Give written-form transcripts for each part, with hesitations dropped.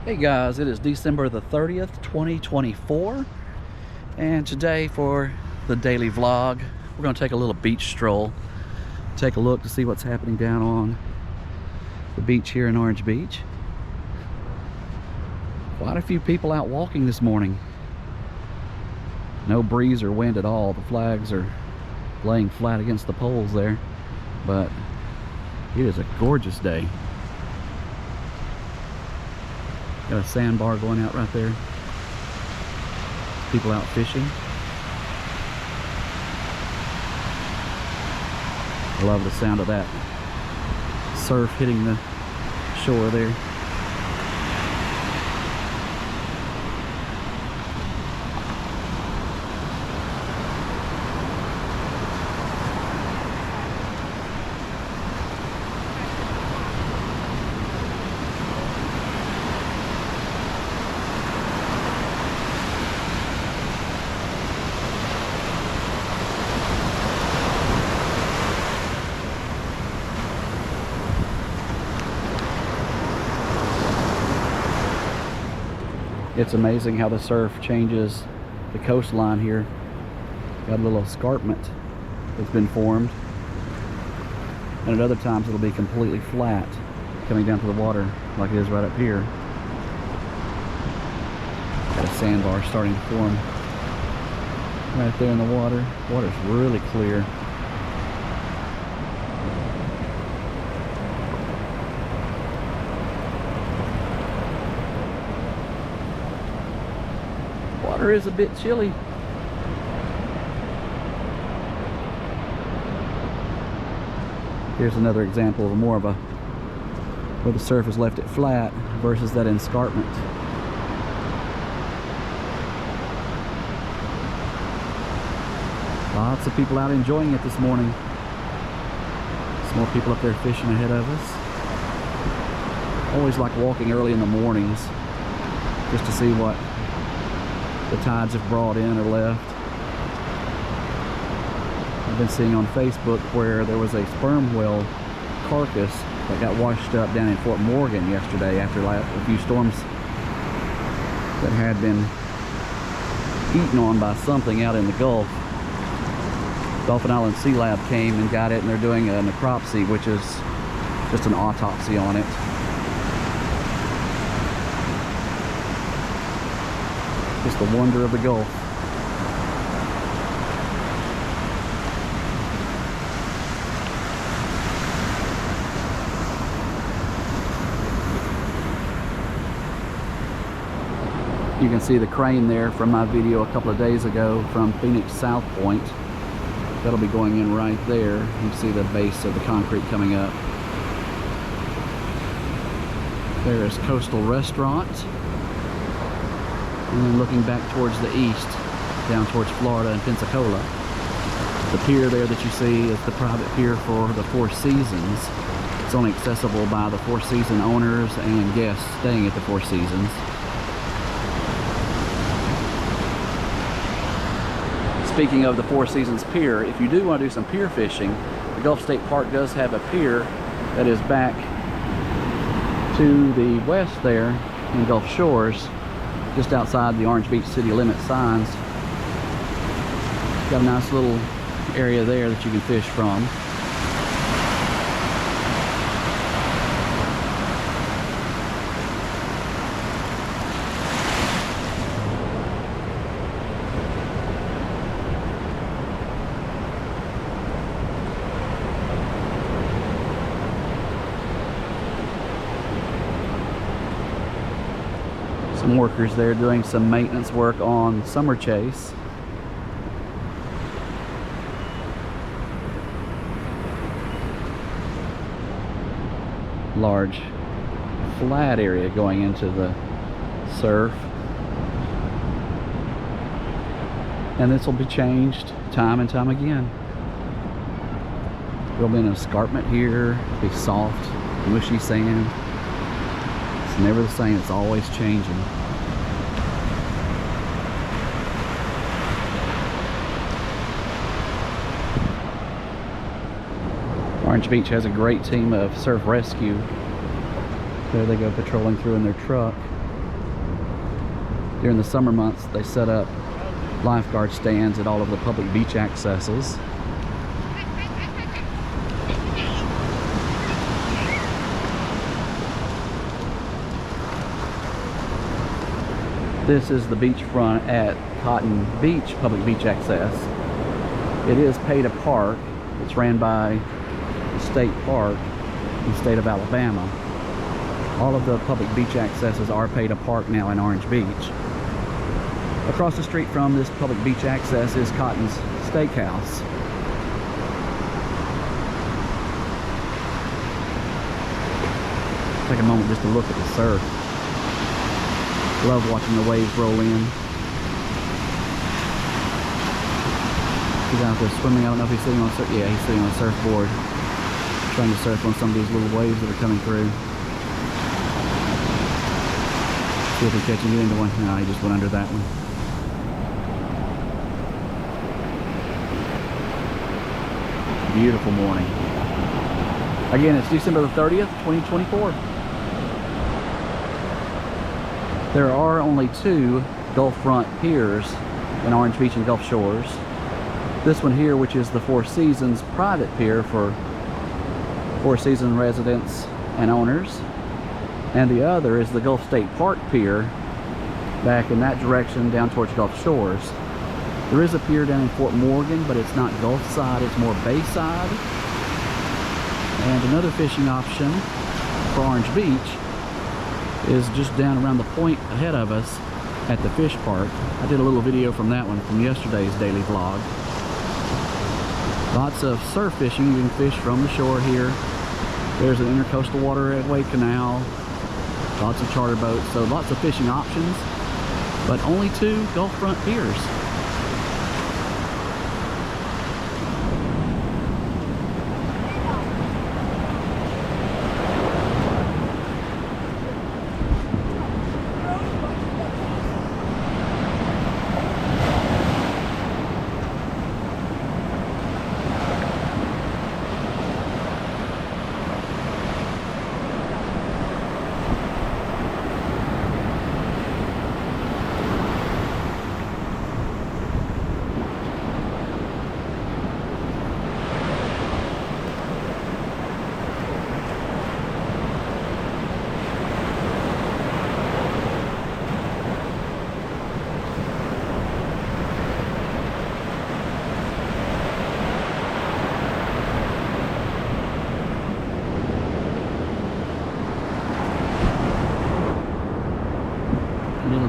Hey guys, it is December the 30th, 2024, and today for the daily vlog, we're going to take a little beach stroll, take a look to see what's happening down on the beach here in Orange Beach. Quite a few people out walking this morning. No breeze or wind at all. The flags are laying flat against the poles there, but it is a gorgeous day. Got a sandbar going out right there. People out fishing. I love the sound of that surf hitting the shore there. It's amazing how the surf changes the coastline here. Got a little escarpment that's been formed, and at other times it'll be completely flat coming down to the water like it is right up here. Got a sandbar starting to form right there in the water. Water's really clear. Water is a bit chilly. Here's another example of more of a where the surface left it flat versus that escarpment. Lots of people out enjoying it this morning. Some more people up there fishing ahead of us. Always like walking early in the mornings just to see what the tides have brought in or left. I've been seeing on Facebook where there was a sperm whale carcass that got washed up down in Fort Morgan yesterday after a few storms that had been eaten on by something out in the Gulf. Dolphin Island Sea Lab came and got it, and they're doing a necropsy, which is just an autopsy on it. Just the wonder of the Gulf. You can see the crane there from my video a couple of days ago from Phoenix South Point. That'll be going in right there. You can see the base of the concrete coming up. There is Coastal Restaurant. And then looking back towards the east, down towards Florida and Pensacola. The pier there that you see is the private pier for the Four Seasons. It's only accessible by the Four Seasons owners and guests staying at the Four Seasons. Speaking of the Four Seasons Pier, if you do want to do some pier fishing, the Gulf State Park does have a pier that is back to the west there in Gulf Shores, just outside the Orange Beach city limit signs. Got a nice little area there that you can fish from. Some workers there doing some maintenance work on Summer Chase. Large flat area going into the surf. And this will be changed time and time again. There'll be an escarpment here, be soft, mushy sand. It's never the same, it's always changing. Orange Beach has a great team of surf rescue. There they go patrolling through in their truck. During the summer months, they set up lifeguard stands at all of the public beach accesses. This is the beachfront at Cotton Beach Public Beach Access. It is pay to park. It's ran by the state park in the state of Alabama. All of the public beach accesses are pay to park now in Orange Beach. Across the street from this public beach access is Cotton's Steakhouse. Take a moment just to look at the surf. Love watching the waves roll in. He's out there swimming. I don't know if he's sitting on a surf. Yeah, he's sitting on a surfboard, trying to surf on some of these little waves that are coming through. See if he's catching it into one. No, he just went under that one. Beautiful morning. Again, it's December the 30th, 2024. There are only 2 Gulf Front piers in Orange Beach and Gulf Shores. This one here, which is the Four Seasons private pier for Four Seasons residents and owners. And the other is the Gulf State Park pier back in that direction down towards Gulf Shores. There is a pier down in Fort Morgan, but it's not Gulf side, it's more Bay side. And another fishing option for Orange Beach is just down around the point ahead of us at the fish park. I did a little video from that one from yesterday's daily vlog. Lots of surf fishing. You can fish from the shore here. There's an intercoastal waterway canal, lots of charter boats, so lots of fishing options, but only 2 Gulf Front piers.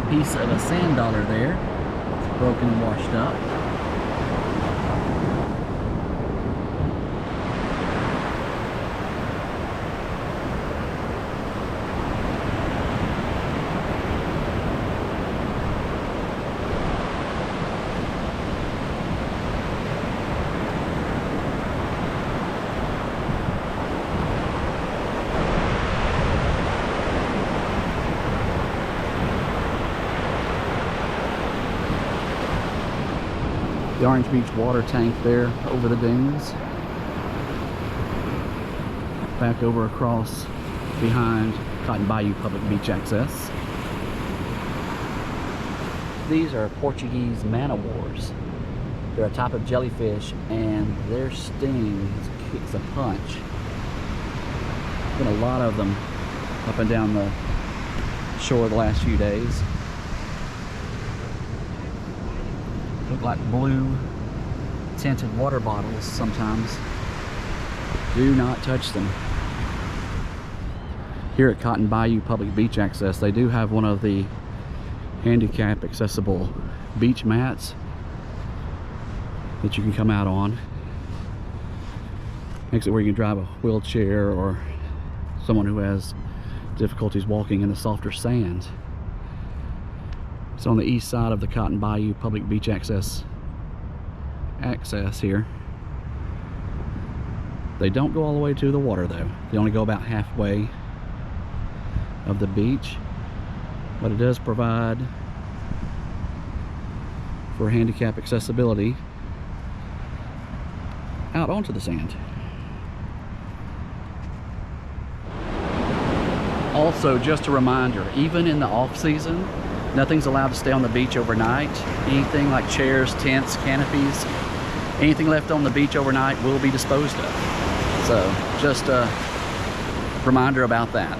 Piece of a sand dollar there. It's broken and washed up. The Orange Beach water tank there over the dunes. Back over across behind Cotton Bayou Public Beach Access. These are Portuguese man-o-wars. They're a type of jellyfish and their sting kicks a punch. Been a lot of them up and down the shore the last few days. Look like blue tinted water bottles sometimes. Do not touch them. Here at Cotton Bayou Public Beach Access, they do have one of the handicap accessible beach mats that you can come out on. Makes it where you can drive a wheelchair or someone who has difficulties walking in the softer sand. It's on the east side of the Cotton Bayou Public Beach Access here. They don't go all the way to the water though. They only go about halfway of the beach, but it does provide for handicap accessibility out onto the sand. Also, just a reminder, even in the off season, Nothing's allowed to stay on the beach overnight. Anything like chairs, tents, canopies, anything left on the beach overnight will be disposed of. So just a reminder about that.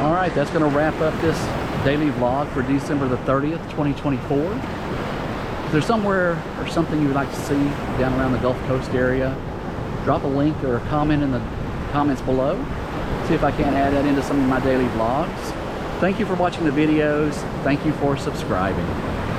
All right, that's going to wrap up this daily vlog for December the 30th, 2024. If there's somewhere or something you would like to see down around the Gulf Coast area, drop a link or a comment in the comments below. See if I can't add that into some of my daily vlogs. Thank you for watching the videos. Thank you for subscribing.